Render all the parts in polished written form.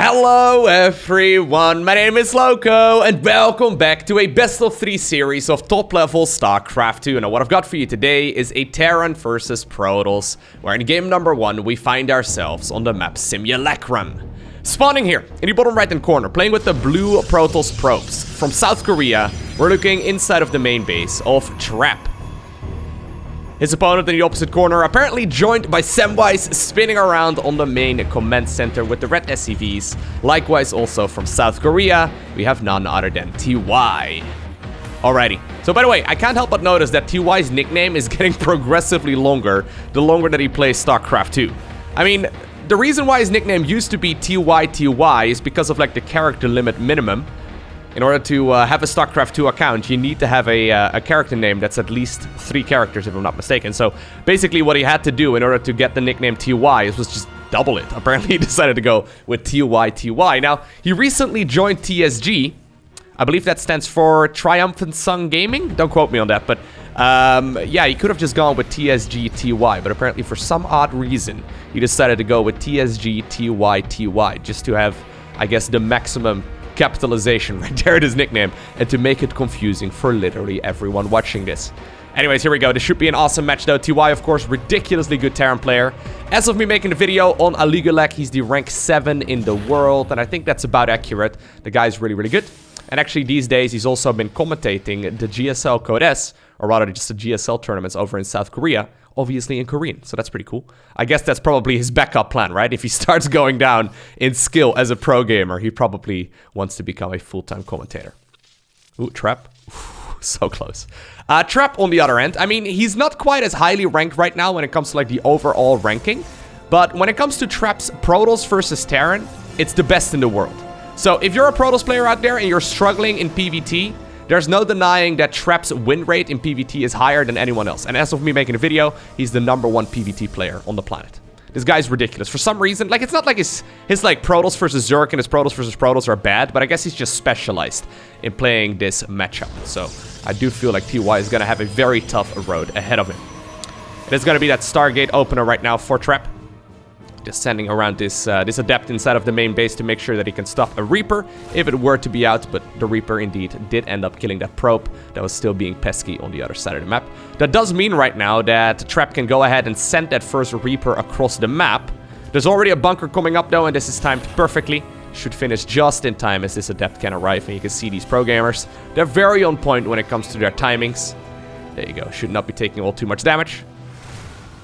Hello everyone, my name is Lowko and welcome back to a best of 3 series of top level StarCraft 2. Now what I've got for you today is a Terran versus Protoss, where in game number 1 we find ourselves on the map Simulacrum. Spawning here in the bottom right hand corner, playing with the blue Protoss probes. From South Korea, we're looking inside of the main base of Trap. His opponent in the opposite corner, apparently joined by Samwise, spinning around on the main command center with the red SCVs. Likewise, also from South Korea, we have none other than TY. Alrighty. So by the way, I can't help but notice that TY's nickname is getting progressively longer the longer that he plays StarCraft 2. I mean, the reason why his nickname used to be TY is because of like the character limit minimum. In order to have a StarCraft 2 account, you need to have a character name that's at least 3 characters, if I'm not mistaken. So basically what he had to do in order to get the nickname TY was just double it. Apparently he decided to go with TY. Now, he recently joined TSG. I believe that stands for Triumphant Sun Gaming. Don't quote me on that, but yeah, he could have just gone with TSG TY, but apparently for some odd reason, he decided to go with TSG TY just to have, I guess, the maximum capitalization right there at his nickname, and to make it confusing for literally everyone watching this. Anyways, here we go. This should be an awesome match though. TY, of course, ridiculously good Terran player. As of me making the video on Aligulek, he's the rank 7 in the world, and I think that's about accurate. The guy's really, really good. And actually, these days, he's also been commentating the GSL Code S, or rather just the GSL tournaments over in South Korea, obviously in Korean, so that's pretty cool. I guess that's probably his backup plan, right? If he starts going down in skill as a pro gamer, he probably wants to become a full-time commentator. Ooh, Trap. Ooh, so close. Trap, on the other end, I mean, he's not quite as highly ranked right now when it comes to like the overall ranking, but when it comes to Trap's Protoss versus Terran, it's the best in the world. So if you're a Protoss player out there and you're struggling in PvT, there's no denying that Trap's win rate in PvT is higher than anyone else. And as of me making a video, he's the #1 PvT player on the planet. This guy's ridiculous. For some reason, like, it's not like his like Protoss versus Zerg and his Protoss versus Protoss are bad, but I guess he's just specialized in playing this matchup. So I do feel like TY is going to have a very tough road ahead of him. It is going to be that Stargate opener right now for Trap. Just sending around this Adept inside of the main base to make sure that he can stop a Reaper if it were to be out, but the Reaper indeed did end up killing that probe that was still being pesky on the other side of the map. That does mean right now that Trap can go ahead and send that first Reaper across the map. There's already a bunker coming up though, and this is timed perfectly. Should finish just in time as this Adept can arrive, and you can see these pro gamers. They're very on point when it comes to their timings. There you go, should not be taking all too much damage.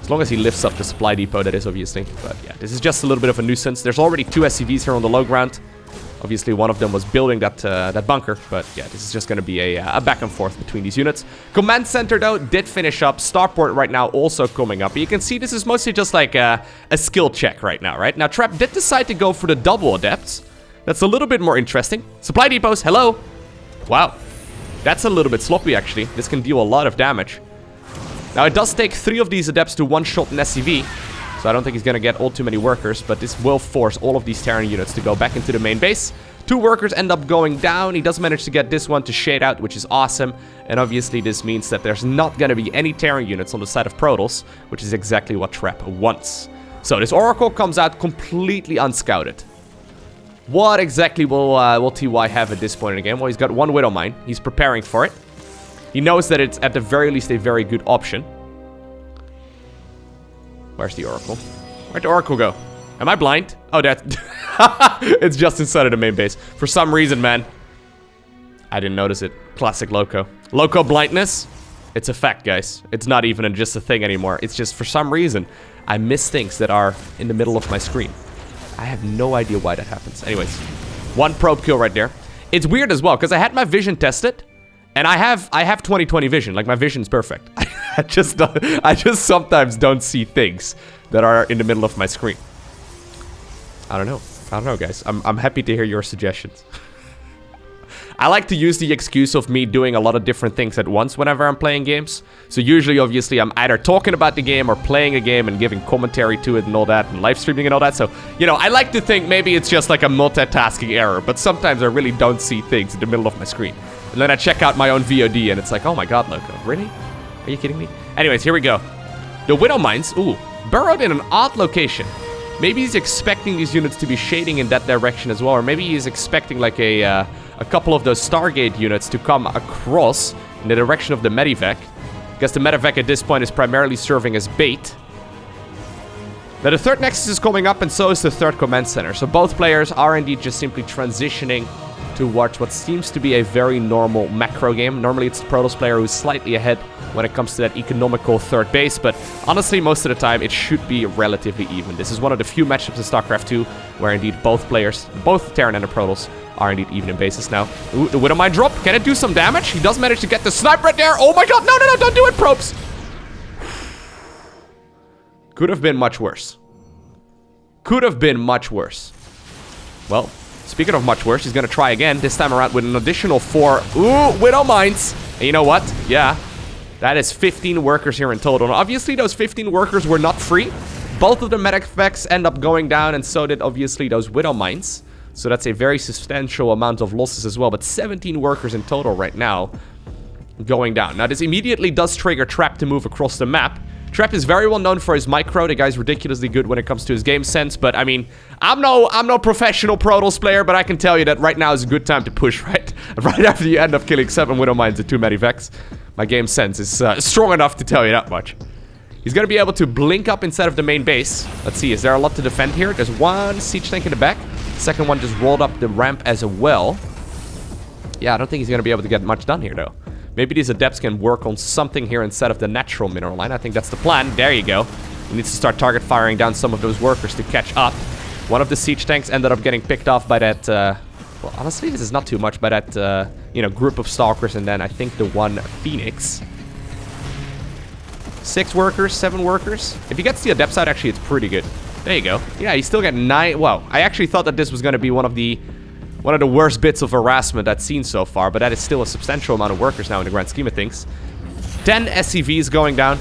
As long as he lifts up the supply depot, that is, obviously. But yeah, this is just a little bit of a nuisance. There's already 2 SCVs here on the low ground. Obviously, one of them was building that bunker. But yeah, this is just going to be a back and forth between these units. Command center, though, did finish up. Starport right now also coming up. But you can see this is mostly just like a skill check right now, right? Now, Trap did decide to go for the double Adepts. That's a little bit more interesting. Supply depots, hello. Wow. That's a little bit sloppy, actually. This can deal a lot of damage. Now, it does take 3 of these Adepts to one-shot an SCV, so I don't think he's going to get all too many workers, but this will force all of these Terran units to go back into the main base. 2 workers end up going down. He does manage to get this one to shade out, which is awesome, and obviously this means that there's not going to be any Terran units on the side of Protoss, which is exactly what Trap wants. So this Oracle comes out completely unscouted. What exactly will TY have at this point in the game? Well, he's got 1 Widow Mine. He's preparing for it. He knows that it's at the very least a very good option. Where's the Oracle? Where'd the Oracle go? Am I blind? Oh, that... it's just inside of the main base. For some reason, man. I didn't notice it. Classic Lowko. Lowko blindness? It's a fact, guys. It's not even just a thing anymore. It's just, for some reason, I miss things that are in the middle of my screen. I have no idea why that happens. Anyways, 1 probe kill right there. It's weird as well, because I had my vision tested. And I have 20/20 vision, like my vision's perfect. I just sometimes don't see things that are in the middle of my screen. I don't know, guys. I'm happy to hear your suggestions. I like to use the excuse of me doing a lot of different things at once whenever I'm playing games. So usually, obviously, I'm either talking about the game or playing a game and giving commentary to it and all that, and live streaming and all that. So, you know, I like to think maybe it's just like a multitasking error, but sometimes I really don't see things in the middle of my screen. And then I check out my own VOD and it's like, oh my god, Lowko, really? Are you kidding me? Anyways, here we go. The Widow Mines, ooh, burrowed in an odd location. maybe he's expecting these units to be shading in that direction as well. Or maybe he's expecting like a couple of those Stargate units to come across in the direction of the Medivac. Because the Medivac at this point is primarily serving as bait. Now the third Nexus is coming up, and so is the third command center. So both players are indeed just simply transitioning towards what seems to be a very normal macro game. Normally it's the Protoss player who's slightly ahead when it comes to that economical third base, but honestly most of the time it should be relatively even. This is one of the few matchups in StarCraft 2 where indeed both players, both Terran and the Protoss, are indeed even in bases now. Ooh, the Widowmine drop. Can it do some damage? He does manage to get the snipe right there. Oh my god, no, don't do it, Probes! Could have been much worse. Could have been much worse. Well, speaking of much worse, he's going to try again, this time around with an additional 4. Ooh, Widowmines! And you know what? Yeah, that is 15 workers here in total. Now, obviously, those 15 workers were not free. Both of the medic effects end up going down, and so did, obviously, those Widowmines. So that's a very substantial amount of losses as well. But 17 workers in total right now going down. Now, this immediately does trigger Trap to move across the map. Trap is very well known for his micro. The guy's ridiculously good when it comes to his game sense. But I mean, I'm no professional Protoss player, but I can tell you that right now is a good time to push, right? Right after you end up killing 7 Widowmines and 2 Medivacs. My game sense is strong enough to tell you that much. He's going to be able to blink up inside of the main base. Let's see, is there a lot to defend here? There's one siege tank in the back. Second one just rolled up the ramp as well. Yeah, I don't think he's going to be able to get much done here, though. Maybe these adepts can work on something here instead of the natural mineral line. I think that's the plan. There you go. He needs to start target firing down some of those workers to catch up. One of the siege tanks ended up getting picked off by that... well, honestly, this is not too much by that, you know, group of stalkers. And then I think the one Phoenix. 6 workers, 7 workers. If he gets the adepts out, actually, it's pretty good. There you go. Yeah, he still got 9... Wow, I actually thought that this was going to be one of the worst bits of harassment I've seen so far, but that is still a substantial amount of workers now in the grand scheme of things. 10 SCVs going down.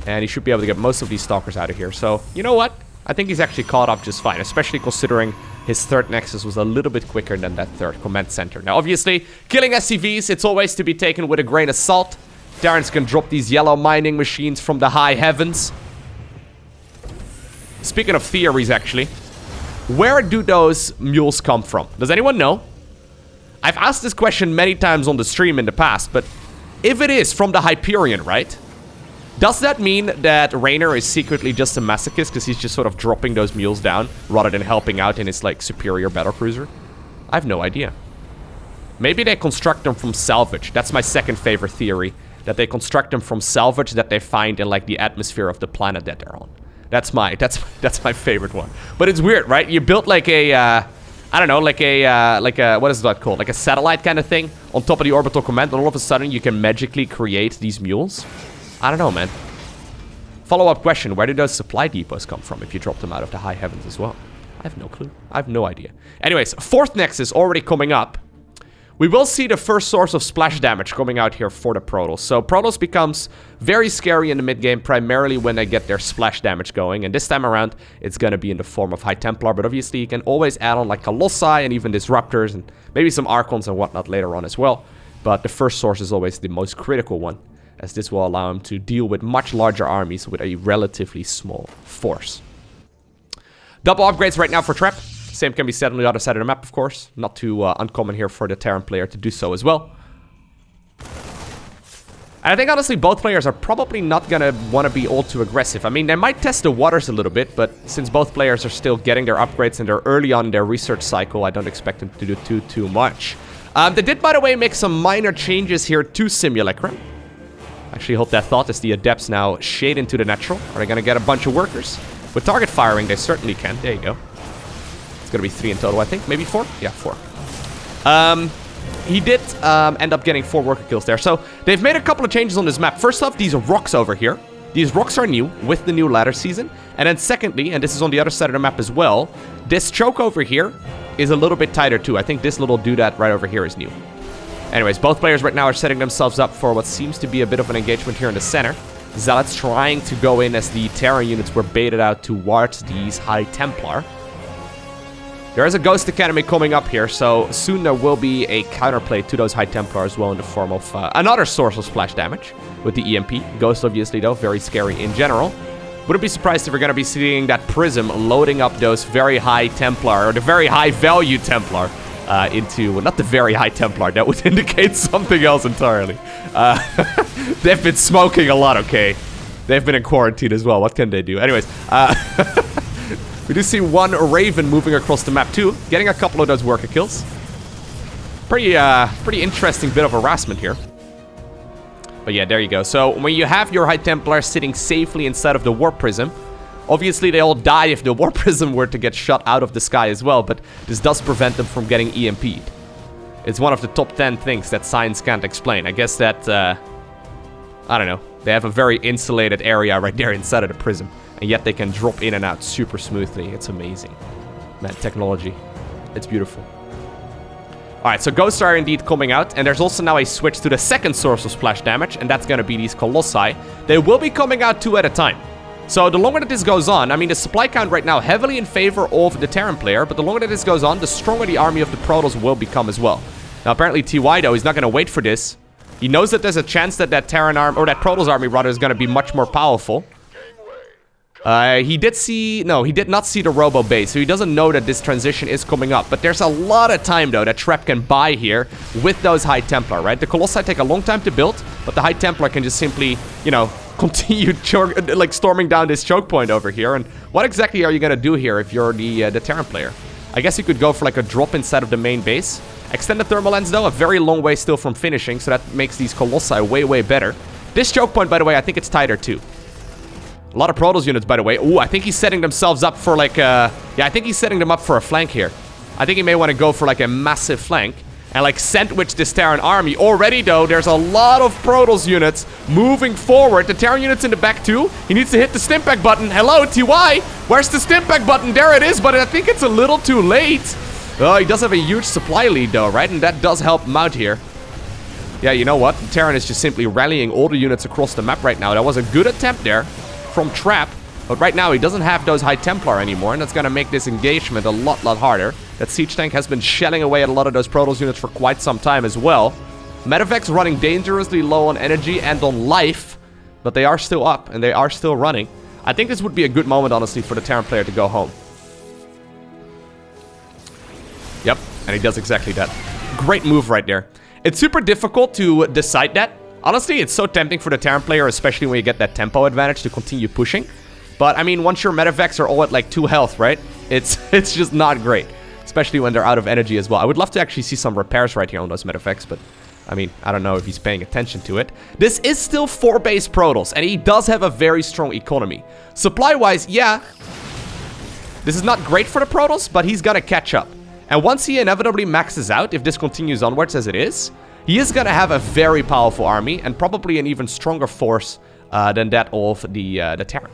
And he should be able to get most of these stalkers out of here. So, you know what? I think he's actually caught up just fine, especially considering his third Nexus was a little bit quicker than that third command center. Now, obviously, killing SCVs, it's always to be taken with a grain of salt. Terrans can drop these yellow mining machines from the high heavens. Speaking of theories, actually, where do those mules come from? Does anyone know? I've asked this question many times on the stream in the past, but if it is from the Hyperion, right? Does that mean that Raynor is secretly just a masochist because he's just sort of dropping those mules down rather than helping out in his, like, superior battlecruiser? I have no idea. Maybe they construct them from salvage. That's my second favorite theory. That they construct them from salvage that they find in, like, the atmosphere of the planet that they're on. That's my favorite one. But it's weird, right? You built like a, I don't know, like a, what is that called? Like a satellite kind of thing on top of the orbital command, and all of a sudden you can magically create these mules. I don't know, man. Follow-up question, where do those supply depots come from if you drop them out of the high heavens as well? I have no clue. I have no idea. Anyways, fourth Nexus already coming up. We will see the first source of splash damage coming out here for the Protoss. So Protoss becomes very scary in the mid-game, primarily when they get their splash damage going. And this time around, it's going to be in the form of High Templar. But obviously, you can always add on like Colossi and even Disruptors and maybe some Archons and whatnot later on as well. But the first source is always the most critical one, as this will allow him to deal with much larger armies with a relatively small force. Double upgrades right now for Trap. Same can be said on the other side of the map, of course. Not too uncommon here for the Terran player to do so as well. And I think, honestly, both players are probably not going to want to be all too aggressive. I mean, they might test the waters a little bit, but since both players are still getting their upgrades and they're early on in their research cycle, I don't expect them to do too much. They did, by the way, make some minor changes here to Simulacrum. Actually, hold that thought as the Adepts now shade into the natural. Are they going to get a bunch of workers? With target firing, they certainly can. There you go. Gonna be 3 in total, I think. Maybe 4? Yeah, 4. He did end up getting 4 worker kills there. So they've made a couple of changes on this map. First off, these rocks over here. These rocks are new with the new ladder season. And then secondly, and this is on the other side of the map as well, this choke over here is a little bit tighter too. I think this little doodad right over here is new. Anyways, both players right now are setting themselves up for what seems to be a bit of an engagement here in the center. Zealots trying to go in as the Terran units were baited out towards these High Templar. There is a Ghost Academy coming up here, so soon there will be a counterplay to those High Templar as well in the form of another source of splash damage with the EMP. Ghost, obviously, though, very scary in general. Wouldn't be surprised if we're going to be seeing that Prism loading up those very high Templar, or the very high value Templar, into, not the very high Templar, that would indicate something else entirely. They've been smoking a lot, okay? They've been in quarantine as well, what can they do? Anyways, we do see one Raven moving across the map too, getting a couple of those worker kills. Pretty interesting bit of harassment here. But yeah, there you go. So when you have your High Templar sitting safely inside of the Warp Prism, obviously they all die if the Warp Prism were to get shot out of the sky as well, but this does prevent them from getting EMP'd. It's one of the top 10 things that science can't explain. I guess that, I don't know, they have a very insulated area right there inside of the prism, and yet they can drop in and out super smoothly. It's amazing. Man, technology. It's beautiful. Alright, so ghosts are indeed coming out, and there's also now a switch to the second source of splash damage, and that's going to be these Colossi. They will be coming out 2 at a time. So the longer that this goes on, I mean, the supply count right now heavily in favor of the Terran player, but the longer that this goes on, the stronger the army of the Protoss will become as well. Now, apparently TY, though, is not going to wait for this. He knows that there's a chance that that Terran army, or that Protoss army, rather, is going to be much more powerful. He did not see the Robo base, so he doesn't know that this transition is coming up. But there's a lot of time, though, that Trap can buy here with those High Templar, right? The Colossi take a long time to build, but the High Templar can just simply, you know, continue storming down this choke point over here. And what exactly are you going to do here if you're the Terran player? I guess you could go for like a drop inside of the main base. Extended thermal lens, though, a very long way still from finishing, so that makes these Colossi way, way better. This choke point, by the way, I think it's tighter, too. A lot of Protoss units, by the way. Ooh, I think he's setting themselves up for like a... Yeah, I think he's setting them up for a flank here. I think he may want to go for like a massive flank and like sandwich this Terran army. Already, though, there's a lot of Protoss units moving forward. The Terran units in the back, too. He needs to hit the Stimpak button. Hello, TY. Where's the Stimpak button? There it is, but I think it's a little too late. Oh, he does have a huge supply lead, though, right? And that does help him out here. Yeah, you know what? The Terran is just simply rallying all the units across the map right now. That was a good attempt there from Trap, but right now he doesn't have those High Templar anymore, and that's going to make this engagement a lot harder. That Siege Tank has been shelling away at a lot of those Protoss units for quite some time as well. Medevac's running dangerously low on energy and on life, but they are still up, and they are still running. I think this would be a good moment, honestly, for the Terran player to go home. Yep, and he does exactly that. Great move right there. It's super difficult to decide that. Honestly, it's so tempting for the Terran player, especially when you get that tempo advantage, to continue pushing. But, I mean, once your Medevacs are all at, like, 2 health, right? It's just not great. Especially when they're out of energy as well. I would love to actually see some repairs right here on those Medevacs, but, I mean, I don't know if he's paying attention to it. This is still 4-base Protoss, and he does have a very strong economy. Supply-wise, yeah, this is not great for the Protoss, but he's gonna catch up. And once he inevitably maxes out, if this continues onwards as it is, he is going to have a very powerful army, and probably an even stronger force than that of the Terran.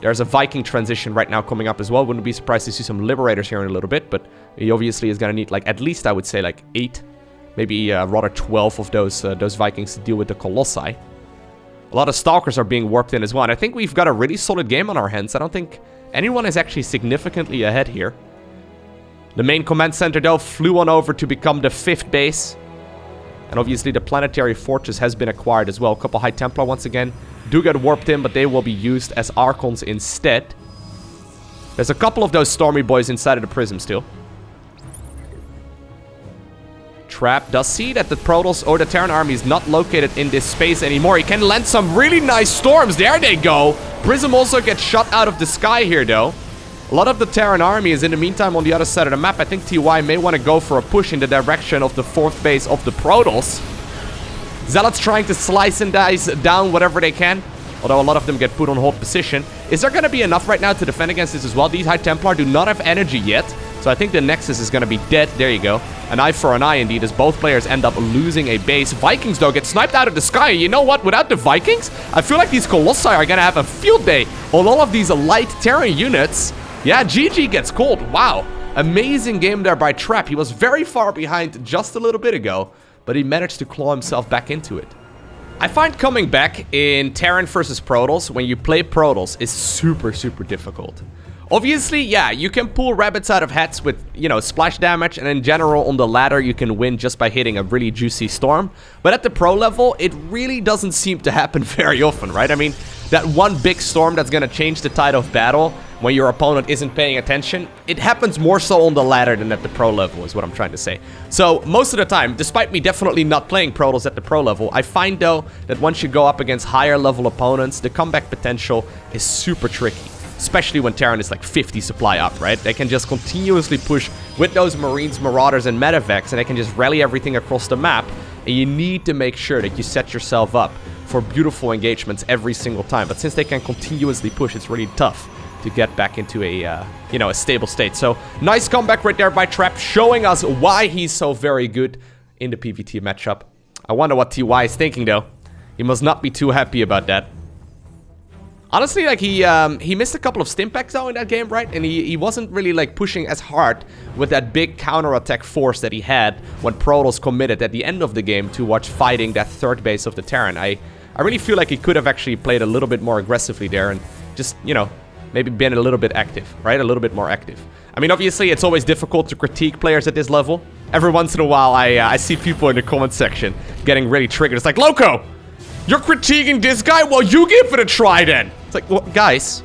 There's a Viking transition right now coming up as well. Wouldn't be surprised to see some Liberators here in a little bit, but he obviously is going to need, like, at least, I would say, like, 8, maybe rather 12 of those Vikings to deal with the Colossi. A lot of Stalkers are being warped in as well, and I think we've got a really solid game on our hands. I don't think anyone is actually significantly ahead here. The main command center, though, flew on over to become the 5th base. And obviously the planetary fortress has been acquired as well. A couple High Templar once again do get warped in, but they will be used as Archons instead. There's a couple of those Stormy Boys inside of the prism still. Trap does see that the Protoss or the Terran army is not located in this space anymore. He can land some really nice storms. There they go. Prism also gets shot out of the sky here, though. A lot of the Terran army is in the meantime on the other side of the map. I think TY may want to go for a push in the direction of the 4th base of the Protoss. Zealots trying to slice and dice down whatever they can, although a lot of them get put on hold position. Is there going to be enough right now to defend against this as well? These High Templar do not have energy yet, so I think the Nexus is going to be dead. There you go. An eye for an eye indeed, as both players end up losing a base. Vikings, though, get sniped out of the sky. You know what? Without the Vikings, I feel like these Colossi are going to have a field day on all of these light Terran units. Yeah, GG gets called. Wow. Amazing game there by Trap. He was very far behind just a little bit ago, but he managed to claw himself back into it. I find coming back in Terran versus Protoss when you play Protoss is super difficult. Obviously, yeah, you can pull rabbits out of hats with, you know, splash damage, and in general on the ladder you can win just by hitting a really juicy storm. But at the pro level, it really doesn't seem to happen very often, right? I mean, that one big storm that's gonna change the tide of battle when your opponent isn't paying attention, it happens more so on the ladder than at the pro level, is what I'm trying to say. So, most of the time, despite me definitely not playing Protoss at the pro level, I find, though, that once you go up against higher level opponents, the comeback potential is super tricky. Especially when Terran is like 50 supply up, right? They can just continuously push with those Marines, Marauders, and Medevacs, and they can just rally everything across the map. And you need to make sure that you set yourself up for beautiful engagements every single time. But since they can continuously push, it's really tough to get back into a, you know, a stable state. So, nice comeback right there by Trap, showing us why he's so very good in the PvT matchup. I wonder what TY is thinking, though. He must not be too happy about that. Honestly, like, he missed a couple of stimpacks, though, in that game, right? And he wasn't really, like, pushing as hard with that big counterattack force that he had when Protoss committed at the end of the game towards fighting that third base of the Terran. I really feel like he could have actually played a little bit more aggressively there and just, you know, maybe been a little bit active, right? A little bit more active. I mean, obviously, it's always difficult to critique players at this level. Every once in a while, I see people in the comment section getting really triggered. It's like, Lowko, you're critiquing this guy? Well, you give it a try, then. It's like, well, guys,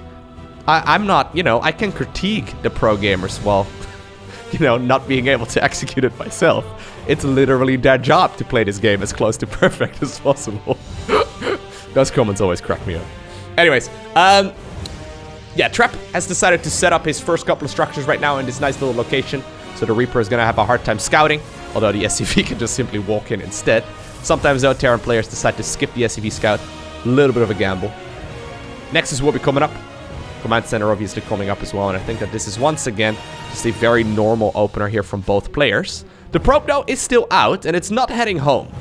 I'm not, you know, I can critique the pro gamers while, you know, not being able to execute it myself. It's literally their job to play this game as close to perfect as possible. Those comments always crack me up. Anyways, yeah, Trap has decided to set up his first couple of structures right now in this nice little location. So the Reaper is going to have a hard time scouting, although the SCV can just simply walk in instead. Sometimes, though, Terran players decide to skip the SCV scout. A little bit of a gamble. Nexus will be coming up. Command Center obviously coming up as well, and I think that this is once again just a very normal opener here from both players. The probe, though, is still out, and it's not heading home.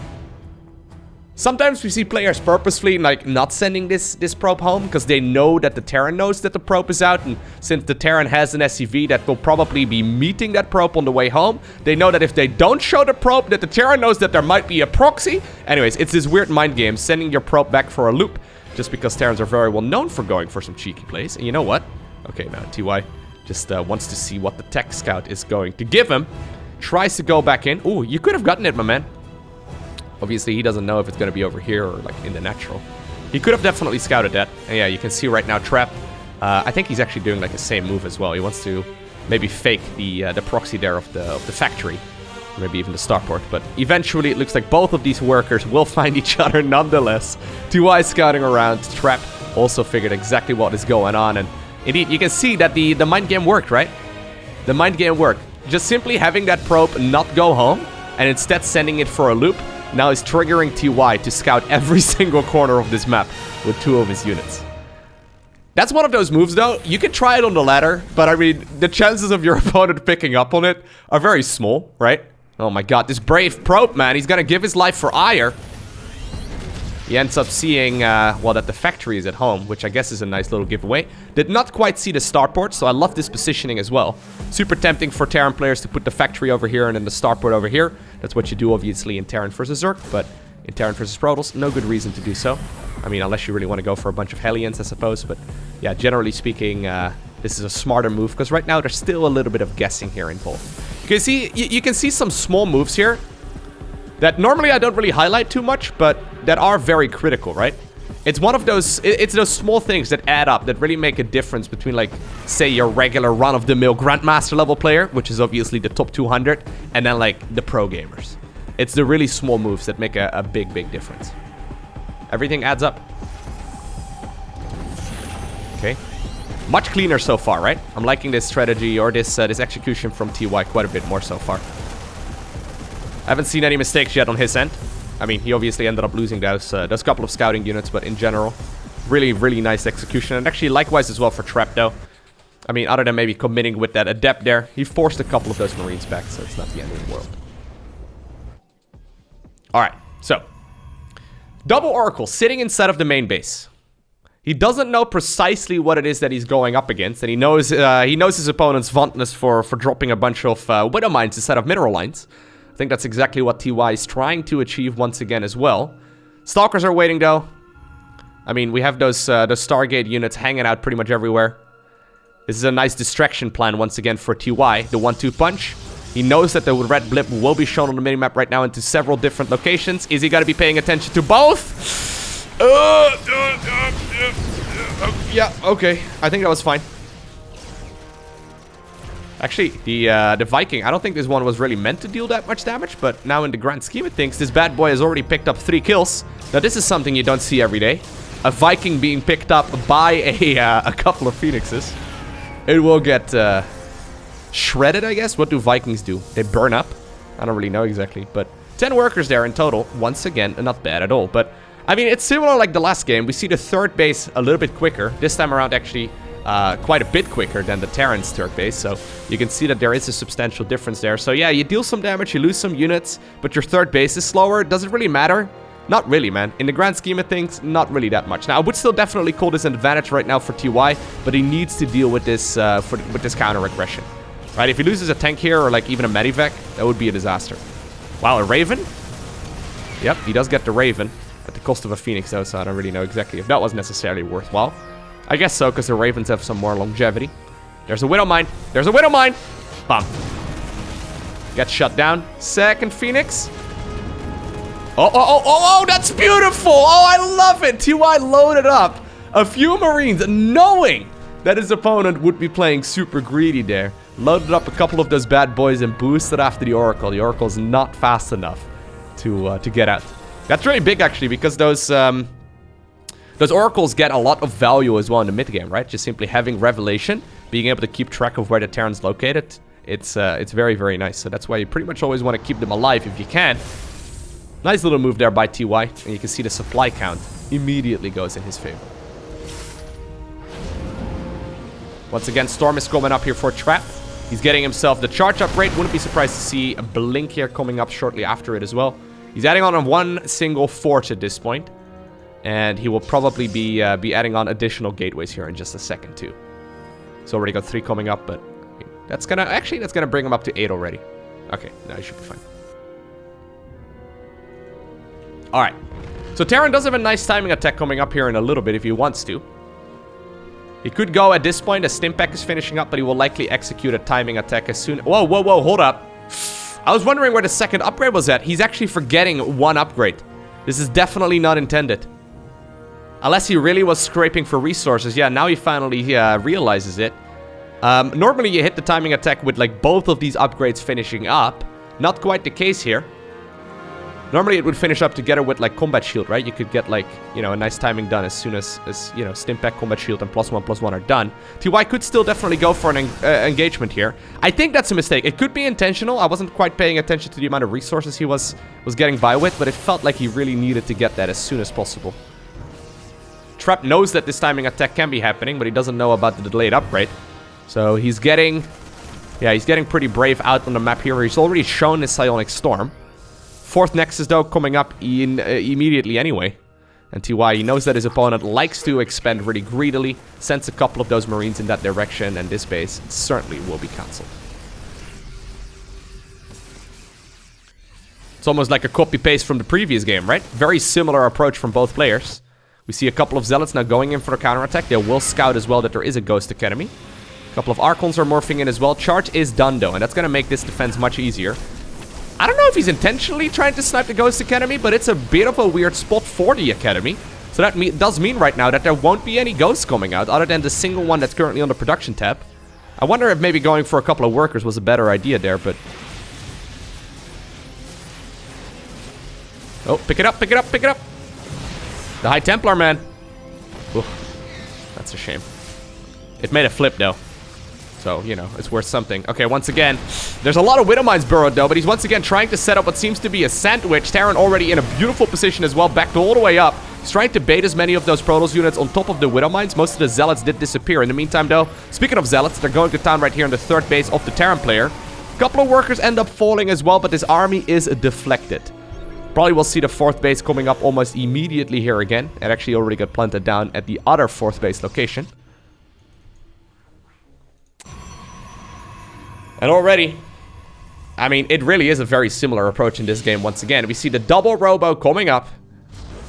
Sometimes we see players purposefully, like, not sending this probe home because they know that the Terran knows that the probe is out, and since the Terran has an SCV that will probably be meeting that probe on the way home, they know that if they don't show the probe, that the Terran knows that there might be a proxy. Anyways, it's this weird mind game, sending your probe back for a loop, just because Terrans are very well known for going for some cheeky plays. And you know what? Okay, now TY just wants to see what the tech scout is going to give him. Tries to go back in. Ooh, you could have gotten it, my man. Obviously, he doesn't know if it's going to be over here or, like, in the natural. He could have definitely scouted that. And yeah, you can see right now, Trap. I think he's actually doing, like, the same move as well. He wants to maybe fake the proxy there of the factory. Maybe even the starport. But eventually, it looks like both of these workers will find each other nonetheless. TY scouting around. Trap also figured exactly what is going on. And indeed, you can see that the mind game worked, right? The mind game worked. Just simply having that probe not go home and instead sending it for a loop now is triggering TY to scout every single corner of this map with 2 of his units. That's one of those moves, though. You can try it on the ladder, but I mean, the chances of your opponent picking up on it are very small, right? Oh my god, this brave probe, man. He's gonna give his life for ire. He ends up seeing, well, that the factory is at home, which I guess is a nice little giveaway. Did not quite see the starport, so I love this positioning as well. Super tempting for Terran players to put the factory over here and then the starport over here. That's what you do, obviously, in Terran versus Zerg, but in Terran versus Protoss, no good reason to do so. I mean, unless you really want to go for a bunch of Hellions, I suppose, but yeah, generally speaking, this is a smarter move, because right now there's still a little bit of guessing here involved. You can see some small moves here that normally I don't really highlight too much, but that are very critical, right? It's one of those, it's those small things that add up, that really make a difference between, like, say, your regular run-of-the-mill Grandmaster level player, which is obviously the top 200, and then, like, the pro gamers. It's the really small moves that make a big, big difference. Everything adds up. Okay. Much cleaner so far, right? I'm liking this strategy, or this execution from TY quite a bit more so far. I haven't seen any mistakes yet on his end. I mean, he obviously ended up losing those couple of scouting units, but in general, really, really nice execution. And actually, likewise as well for Trap, though. I mean, other than maybe committing with that adept there, he forced a couple of those Marines back, so it's not the end of the world. Alright, so. Double Oracle sitting inside of the main base. He doesn't know precisely what it is that he's going up against, and he knows his opponent's fondness for dropping a bunch of Widow Mines instead of Mineral Lines. I think that's exactly what TY is trying to achieve once again as well. Stalkers are waiting, though. I mean, we have those Stargate units hanging out pretty much everywhere. This is a nice distraction plan once again for TY. The 1-2 punch. He knows that the red blip will be shown on the minimap right now into several different locations. Is he going to be paying attention to both? Yeah, okay. I think that was fine. Actually, the Viking, I don't think this one was really meant to deal that much damage, but now in the grand scheme of things, this bad boy has already picked up 3 kills. Now, this is something you don't see every day. A Viking being picked up by a couple of Phoenixes. It will get shredded, I guess. What do Vikings do? They burn up? I don't really know exactly, but 10 workers there in total. Once again, not bad at all, but I mean, it's similar like the last game. We see the third base a little bit quicker. This time around, actually, quite a bit quicker than the Terran's third base. So you can see that there is a substantial difference there. So yeah, you deal some damage, you lose some units, but your third base is slower. Does it really matter? Not really, man. In the grand scheme of things, not really that much. Now, I would still definitely call this an advantage right now for TY, but he needs to deal with this with this counter-aggression. Right, if he loses a tank here or like even a Medivac, that would be a disaster. Wow, a Raven? Yep, he does get the Raven. At the cost of a Phoenix, though, so I don't really know exactly if that was necessarily worthwhile. I guess so, because the Ravens have some more longevity. There's a Widow Mine. There's a Widow Mine. Bum. Gets shut down. Second Phoenix. Oh, that's beautiful. Oh, I love it. TY loaded up a few Marines, knowing that his opponent would be playing super greedy there. Loaded up a couple of those bad boys and boosted after the Oracle. The Oracle's not fast enough to get out. That's really big, actually, because those Oracles get a lot of value as well in the mid-game, right? Just simply having Revelation, being able to keep track of where the Terran's located, it's very, very nice. So that's why you pretty much always want to keep them alive if you can. Nice little move there by TY, and you can see the supply count immediately goes in his favor. Once again, Storm is coming up here for a trap. He's getting himself the charge upgrade. Wouldn't be surprised to see a Blink here coming up shortly after it as well. He's adding on one single forge at this point. And he will probably be adding on additional gateways here in just a second too. He's already got 3 coming up, but that's gonna bring him up to 8 already. Okay, no, he should be fine. Alright. So Terran does have a nice timing attack coming up here in a little bit if he wants to. He could go at this point as Stimpack is finishing up, but he will likely execute a timing attack as soon... Whoa, hold up. I was wondering where the second upgrade was at. He's actually forgetting one upgrade. This is definitely not intended. Unless he really was scraping for resources. Yeah, now he finally realizes it. Normally you hit the timing attack with like both of these upgrades finishing up. Not quite the case here. Normally it would finish up together with like combat shield, right? You could get like, you know, a nice timing done as soon as you know, Stimpack, combat shield, and +1/+1 are done. TY could still definitely go for an engagement here. I think that's a mistake. It could be intentional. I wasn't quite paying attention to the amount of resources he was getting by with, but it felt like he really needed to get that as soon as possible. Trap knows that this timing attack can be happening, but he doesn't know about the delayed upgrade. So he's getting... Yeah, he's getting pretty brave out on the map here. He's already shown his Psionic Storm. Fourth Nexus, though, coming up immediately anyway. And TY, he knows that his opponent likes to expand really greedily. Sends a couple of those Marines in that direction, and this base certainly will be cancelled. It's almost like a copy-paste from the previous game, right? Very similar approach from both players. We see a couple of Zealots now going in for the counterattack. They will scout as well that there is a Ghost Academy. A couple of Archons are morphing in as well. Charge is done, though, and that's going to make this defense much easier. I don't know if he's intentionally trying to snipe the Ghost Academy, but it's a bit of a weird spot for the Academy. So that does mean right now that there won't be any Ghosts coming out, other than the single one that's currently on the production tab. I wonder if maybe going for a couple of workers was a better idea there, but... Oh, pick it up, pick it up, pick it up! The High Templar, man. Ooh, that's a shame. It made a flip, though. So, you know, it's worth something. Okay, once again, there's a lot of Widow Mines burrowed, though, but he's once again trying to set up what seems to be a sandwich. Terran already in a beautiful position as well, backed all the way up. He's trying to bait as many of those Protoss units on top of the Widow Mines. Most of the Zealots did disappear. In the meantime, though, speaking of Zealots, they're going to town right here on the third base of the Terran player. A couple of workers end up falling as well, but this army is deflected. Probably will see the fourth base coming up almost immediately here again. It actually already got planted down at the other fourth base location. And already, I mean, it really is a very similar approach in this game once again. We see the double Robo coming up.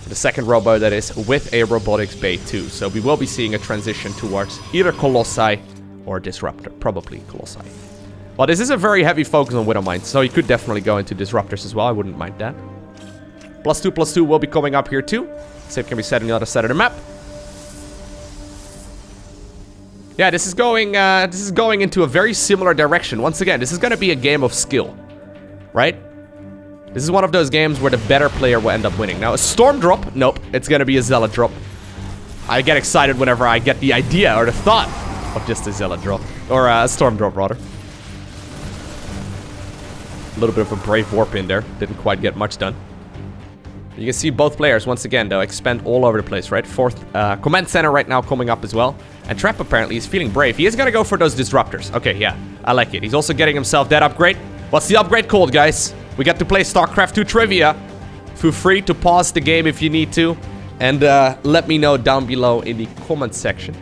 The second Robo, that is, with a Robotics Bay too. So we will be seeing a transition towards either Colossi or Disruptor. Probably Colossi. Well, this is a very heavy focus on Widow Mines, so you could definitely go into Disruptors as well. I wouldn't mind that. +2/+2 will be coming up here too. Same can be said on the other side of the map. Yeah, this is going into a very similar direction. Once again, this is going to be a game of skill, right? This is one of those games where the better player will end up winning. Now, a storm drop? Nope, it's going to be a zealot drop. I get excited whenever I get the idea or the thought of just a zealot drop. Or a storm drop, rather. A little bit of a brave warp in there. Didn't quite get much done. You can see both players, once again, though, expand all over the place, right? Fourth command center right now coming up as well. And Trap apparently is feeling brave. He is going to go for those disruptors. Okay, yeah, I like it. He's also getting himself that upgrade. What's the upgrade called, guys? We get to play StarCraft 2 trivia. Feel free to pause the game if you need to. And let me know down below in the comment section.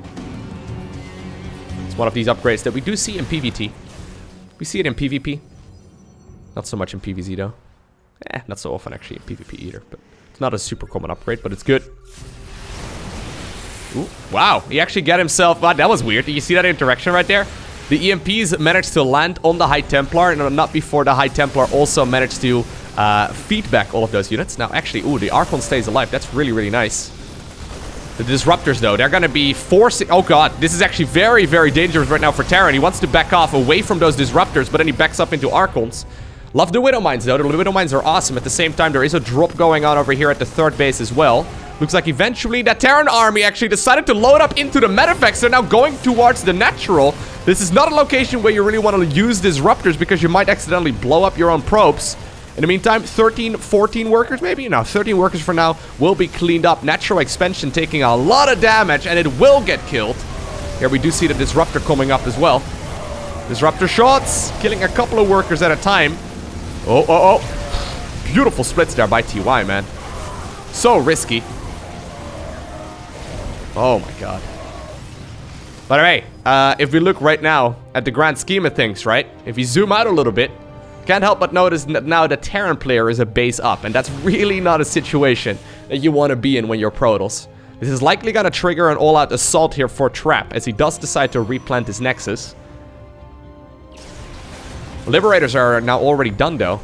It's one of these upgrades that we do see in PvT. We see it in PvP. Not so much in PvZ, though. Not so often, actually, in PvP either. But it's not a super common upgrade, but it's good. Ooh, wow, he actually got himself... Wow, that was weird. Did you see that interaction right there? The EMPs managed to land on the High Templar, and not before the High Templar also managed to feedback all of those units. Now, actually, ooh, the Archon stays alive. That's really, really nice. The Disruptors, though, they're going to be forcing... Oh, God, this is actually very, very dangerous right now for Terran. He wants to back off away from those Disruptors, but then he backs up into Archons. Love the Widow Mines, though. The Widow Mines are awesome. At the same time, there is a drop going on over here at the third base as well. Looks like eventually that Terran army actually decided to load up into the Medifex. They're now going towards the natural. This is not a location where you really want to use Disruptors because you might accidentally blow up your own probes. In the meantime, 13, 14 workers maybe? No, 13 workers for now will be cleaned up. Natural expansion taking a lot of damage, and it will get killed. Here we do see the Disruptor coming up as well. Disruptor shots, killing a couple of workers at a time. Oh. Beautiful splits there by TY, man. So risky. Oh my god. By the way, if we look right now at the grand scheme of things, right? If you zoom out a little bit, can't help but notice that now the Terran player is a base up. And that's really not a situation that you want to be in when you're Protoss. This is likely going to trigger an all-out assault here for Trap, as he does decide to replant his Nexus. Liberators are now already done, though.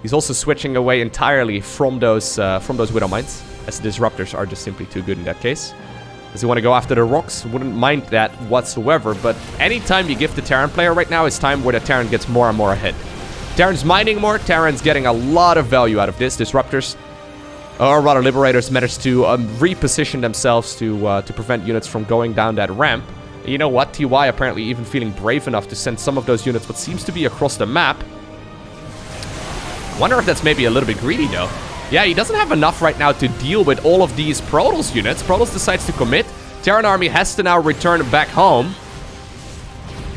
He's also switching away entirely from those Widow Mines, as the Disruptors are just simply too good in that case. Does he want to go after the rocks? Wouldn't mind that whatsoever, but anytime you give the Terran player right now, it's time where the Terran gets more and more ahead. Terran's mining more, Terran's getting a lot of value out of this. Disruptors, or rather Liberators, managed to reposition themselves to prevent units from going down that ramp. You know what? TY apparently even feeling brave enough to send some of those units, what seems to be across the map. Wonder if that's maybe a little bit greedy, though. Yeah, he doesn't have enough right now to deal with all of these Protoss units. Protoss decides to commit. Terran army has to now return back home.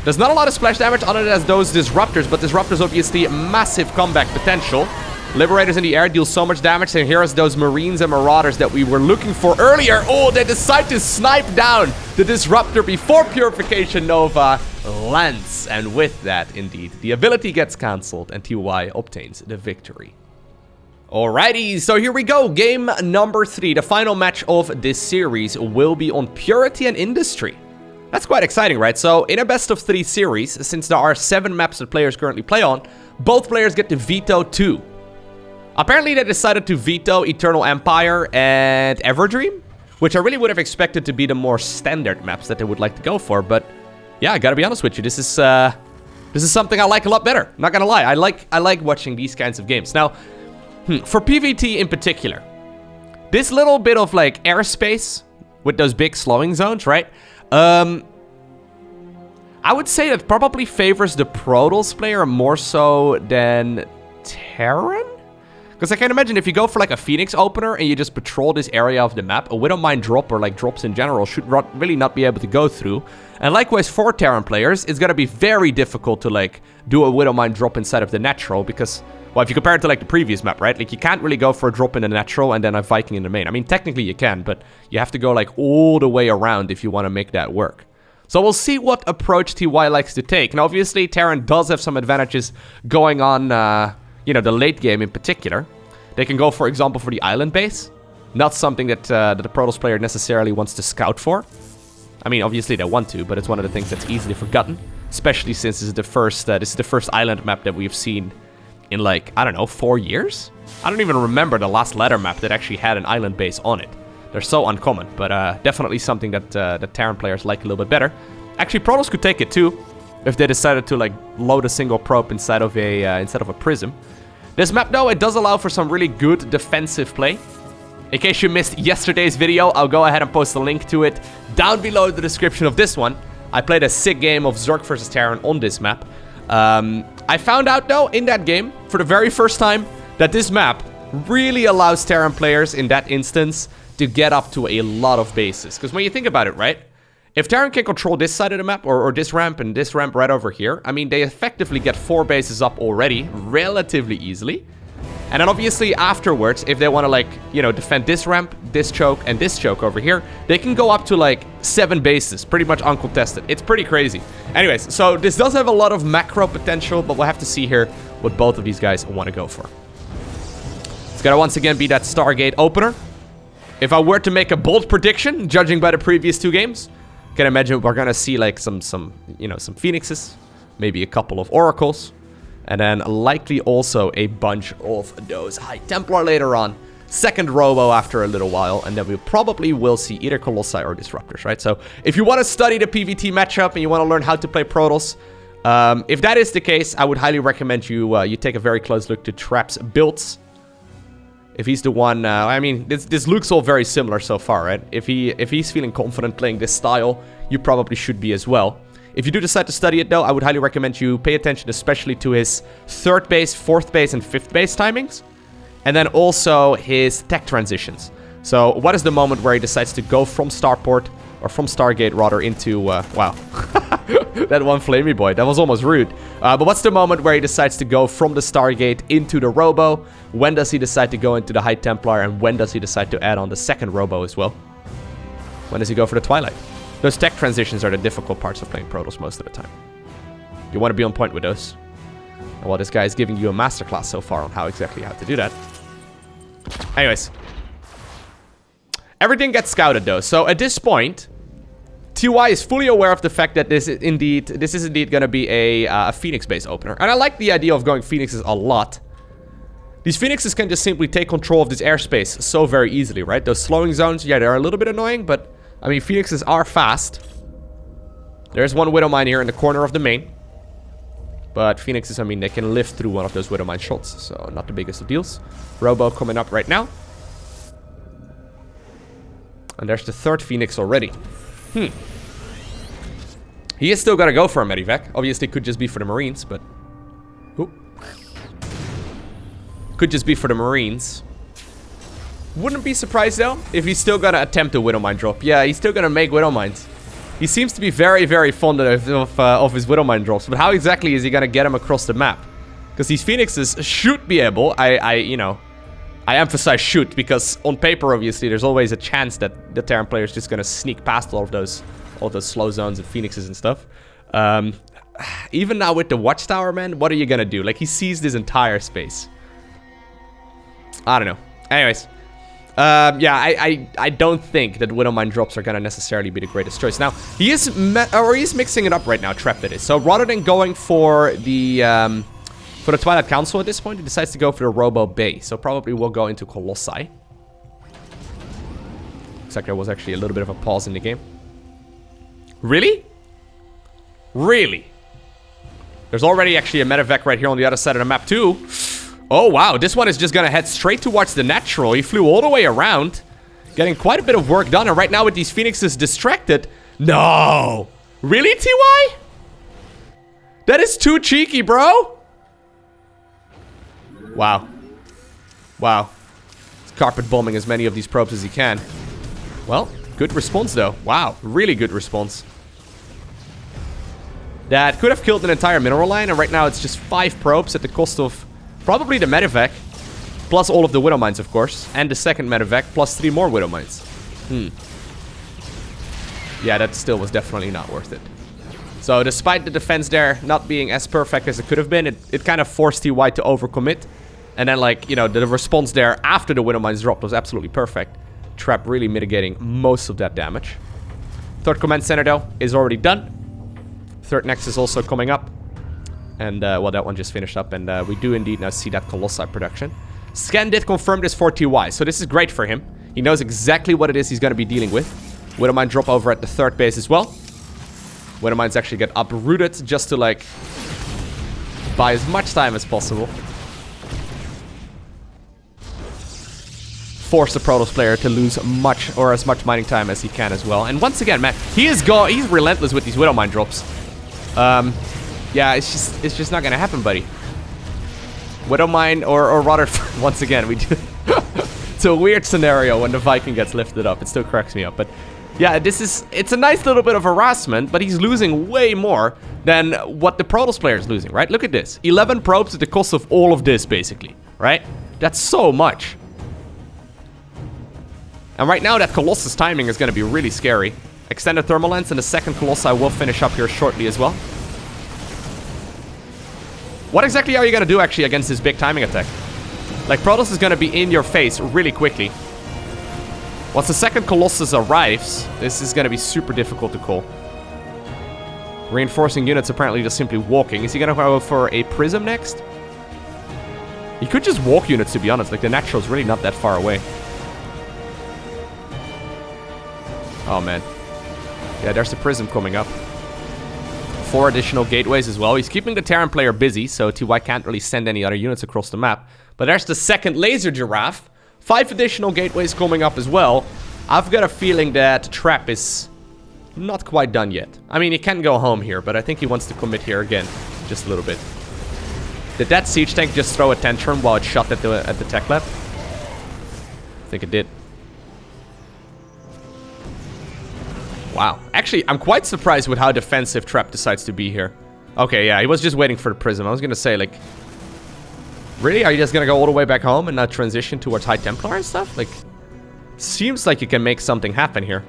There's not a lot of splash damage other than those Disruptors, but Disruptors obviously massive comeback potential. Liberators in the air deal so much damage, and here's those Marines and Marauders that we were looking for earlier. Oh, they decide to snipe down the Disruptor before Purification Nova lands. And with that, indeed, the ability gets cancelled, and TY obtains the victory. Alrighty, so here we go. Game number 3. The final match of this series will be on Purity and Industry. That's quite exciting, right? So, in a best of 3 series, since there are 7 maps that players currently play on, both players get to veto 2. Apparently, they decided to veto Eternal Empire and Everdream, which I really would have expected to be the more standard maps that they would like to go for. But yeah, I gotta be honest with you, this is something I like a lot better. Not gonna lie, I like watching these kinds of games. Now, for PvT in particular, this little bit of like airspace with those big slowing zones, right? I would say that probably favors the Protoss player more so than Terran. Because I can imagine if you go for like a Phoenix opener and you just patrol this area of the map, a Widow Mine drop or like drops in general should really not be able to go through. And likewise for Terran players, it's going to be very difficult to like do a Widow Mine drop inside of the natural because, well, if you compare it to like the previous map, right? Like you can't really go for a drop in the natural and then a Viking in the main. I mean, technically you can, but you have to go like all the way around if you want to make that work. So we'll see what approach TY likes to take. And obviously Terran does have some advantages going on, you know, the late game in particular. They can go, for example, for the island base. Not something that the Protoss player necessarily wants to scout for. I mean, obviously they want to, but it's one of the things that's easily forgotten. Especially since this is the first island map that we've seen in like, I don't know, 4 years? I don't even remember the last ladder map that actually had an island base on it. They're so uncommon, but definitely something that the Terran players like a little bit better. Actually, Protoss could take it too, if they decided to like load a single probe inside of a prism. This map though, it does allow for some really good defensive play. In case you missed yesterday's video, I'll go ahead and post a link to it down below in the description of this one. I played a sick game of Zerg versus Terran on this map. I found out though in that game for the very first time that this map really allows Terran players in that instance to get up to a lot of bases. Because when you think about it, right? If Terran can control this side of the map, or this ramp and this ramp right over here, I mean, they effectively get 4 bases up already, relatively easily. And then obviously afterwards, if they want to like, you know, defend this ramp, this choke, and this choke over here, they can go up to like 7 bases, pretty much uncontested. It's pretty crazy. Anyways, so this does have a lot of macro potential, but we'll have to see here what both of these guys want to go for. It's gonna once again be that Stargate opener. If I were to make a bold prediction, judging by the previous 2 games, can imagine we're gonna see like some Phoenixes, maybe a couple of Oracles, and then likely also a bunch of those High Templar later on. Second Robo after a little while, and then we probably will see either Colossi or Disruptors, right? So if you want to study the PvT matchup and you want to learn how to play Protoss, if that is the case, I would highly recommend you take a very close look to Trap's builds. If he's the one, I mean, this looks all very similar so far, right? If he's feeling confident playing this style, you probably should be as well. If you do decide to study it though, I would highly recommend you pay attention especially to his 3rd base, 4th base, and 5th base timings. And then also his tech transitions. So what is the moment where he decides to go from Starport, or from Stargate rather, into, wow. That one flamey boy, that was almost rude. But what's the moment where he decides to go from the Stargate into the Robo? When does he decide to go into the High Templar? And when does he decide to add on the 2nd Robo as well? When does he go for the Twilight? Those tech transitions are the difficult parts of playing Protoss most of the time. You want to be on point with those. And well, this guy is giving you a masterclass so far on how exactly how to do that. Anyways. Everything gets scouted though. So at this point, TY is fully aware of the fact that this is indeed going to be a Phoenix-based opener. And I like the idea of going Phoenixes a lot. These Phoenixes can just simply take control of this airspace so very easily, right? Those slowing zones, yeah, they're a little bit annoying, but I mean, Phoenixes are fast. There's one Widowmine here in the corner of the main. But Phoenixes, I mean, they can live through one of those Widowmine shots, so not the biggest of deals. Robo coming up right now. And there's the 3rd Phoenix already. He is still gonna go for a Medivac. Obviously, could just be for the Marines, but... Ooh. Could just be for the Marines. Wouldn't be surprised, though, if he's still gonna attempt a Widowmine drop. Yeah, he's still gonna make Widowmines. He seems to be very, very fond of his Widowmine drops, but how exactly is he gonna get him across the map? Because these Phoenixes should be able, you know... I emphasize shoot, because on paper, obviously, there's always a chance that the Terran player is just going to sneak past all of those slow zones and Phoenixes and stuff. Even now with the Watchtower, man, what are you going to do? Like, he sees this entire space. I don't know. Anyways. Yeah, I don't think that Widowmine drops are going to necessarily be the greatest choice. Now, he's mixing it up right now, Trap that is. So, rather than going for the... For the Twilight Council at this point, he decides to go for the Robo Bay. So probably we'll go into Colossi. Looks like there was actually a little bit of a pause in the game. Really? Really? There's already actually a Medivac right here on the other side of the map too. Oh wow, this one is just gonna head straight towards the natural. He flew all the way around, getting quite a bit of work done. And right now with these Phoenixes distracted. No! Really, TY? That is too cheeky, bro. Wow. Wow. He's carpet bombing as many of these probes as he can. Well, good response though. Wow, really good response. That could have killed an entire mineral line, and right now it's just 5 probes at the cost of probably the Medivac, plus all of the Widowmines, of course, and the 2nd Medivac, plus 3 more Widowmines. Yeah, that still was definitely not worth it. So despite the defense there not being as perfect as it could have been, it kind of forced TY to overcommit. And then, like, you know, the response there after the Widowmines dropped was absolutely perfect. Trap really mitigating most of that damage. 3rd command center, though, is already done. 3rd Nexus also coming up. And, well, that one just finished up. And we do indeed now see that Colossi production. Scan did confirm this for TY, so this is great for him. He knows exactly what it is he's going to be dealing with. Widowmine drop over at the 3rd base as well. Widow Mines actually get uprooted just to, like, buy as much time as possible. Force the Protoss player to lose much or as much mining time as he can as well. And once again, man, he's relentless with these Widow Mine drops. Yeah, it's just not gonna happen, buddy. Widow Mine, or rather, once again, we do. It's a weird scenario when the Viking gets lifted up. It still cracks me up, but yeah, it's a nice little bit of harassment, but he's losing way more than what the Protoss player is losing, right? Look at this. 11 probes at the cost of all of this, basically, right? That's so much. And right now, that Colossus timing is going to be really scary. Extended thermal lens, and the second Colossus will finish up here shortly as well. What exactly are you going to do, actually, against this big timing attack? Like, Protoss is going to be in your face really quickly. Once the second Colossus arrives, this is going to be super difficult to call. Reinforcing units apparently just simply walking. Is he going to go for a Prism next? He could just walk units, to be honest. Like, the natural is really not that far away. Oh, man. Yeah, there's the Prism coming up. 4 additional gateways as well. He's keeping the Terran player busy, so TY can't really send any other units across the map. But there's the second Laser Giraffe. 5 additional gateways coming up as well. I've got a feeling that Trap is not quite done yet. I mean, he can go home here, but I think he wants to commit here again. Just a little bit. Did that siege tank just throw a tantrum while it shot at the tech lab? I think it did. Wow. Actually, I'm quite surprised with how defensive Trap decides to be here. Okay, yeah, he was just waiting for the Prism. I was gonna say, like... Really? Are you just gonna go all the way back home and not transition towards High Templar and stuff? Like... Seems like you can make something happen here.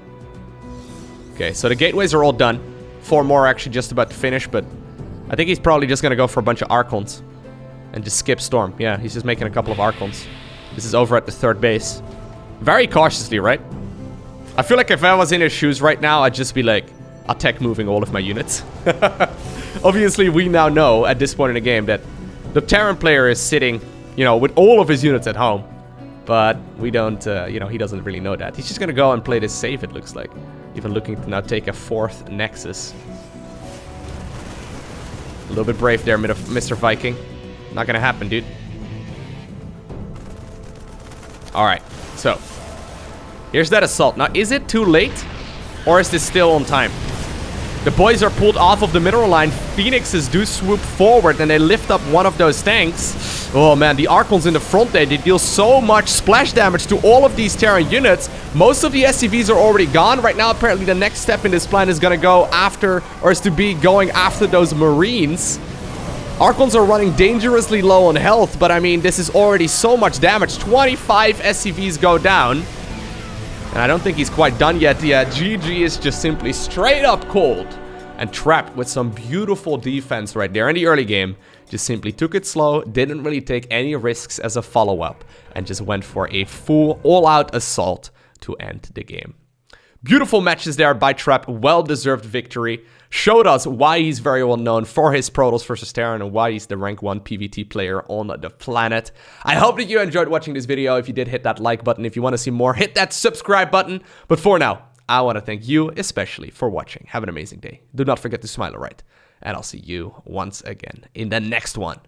Okay, so the gateways are all done. 4 more are actually just about to finish, but... I think he's probably just gonna go for a bunch of Archons. And just skip Storm. Yeah, he's just making a couple of Archons. This is over at the 3rd base. Very cautiously, right? I feel like if I was in his shoes right now, I'd just be like, attack moving all of my units. Obviously, we now know at this point in the game that the Terran player is sitting, you know, with all of his units at home. But we don't, you know, he doesn't really know that. He's just gonna go and play this safe, it looks like. Even looking to now take a 4th Nexus. A little bit brave there, Mr. Viking. Not gonna happen, dude. Alright, so... Here's that assault. Now, is it too late? Or is this still on time? The boys are pulled off of the mineral line. Phoenixes do swoop forward and they lift up one of those tanks. Oh man, the Archons in the front there, they deal so much splash damage to all of these Terran units. Most of the SCVs are already gone. Right now, apparently the next step in this plan is gonna go after, or is to be going after those Marines. Archons are running dangerously low on health, but I mean, this is already so much damage. 25 SCVs go down. And I don't think he's quite done yet. Yeah, GG is just simply straight up cold. And Trapped with some beautiful defense right there in the early game. Just simply took it slow, didn't really take any risks as a follow-up. And just went for a full all-out assault to end the game. Beautiful matches there by Trapped, well-deserved victory. Showed us why he's very well known for his Protoss versus Terran and why he's the rank 1 PvT player on the planet. I hope that you enjoyed watching this video. If you did, hit that like button. If you want to see more, hit that subscribe button. But for now, I want to thank you especially for watching. Have an amazing day. Do not forget to smile alright. And I'll see you once again in the next one.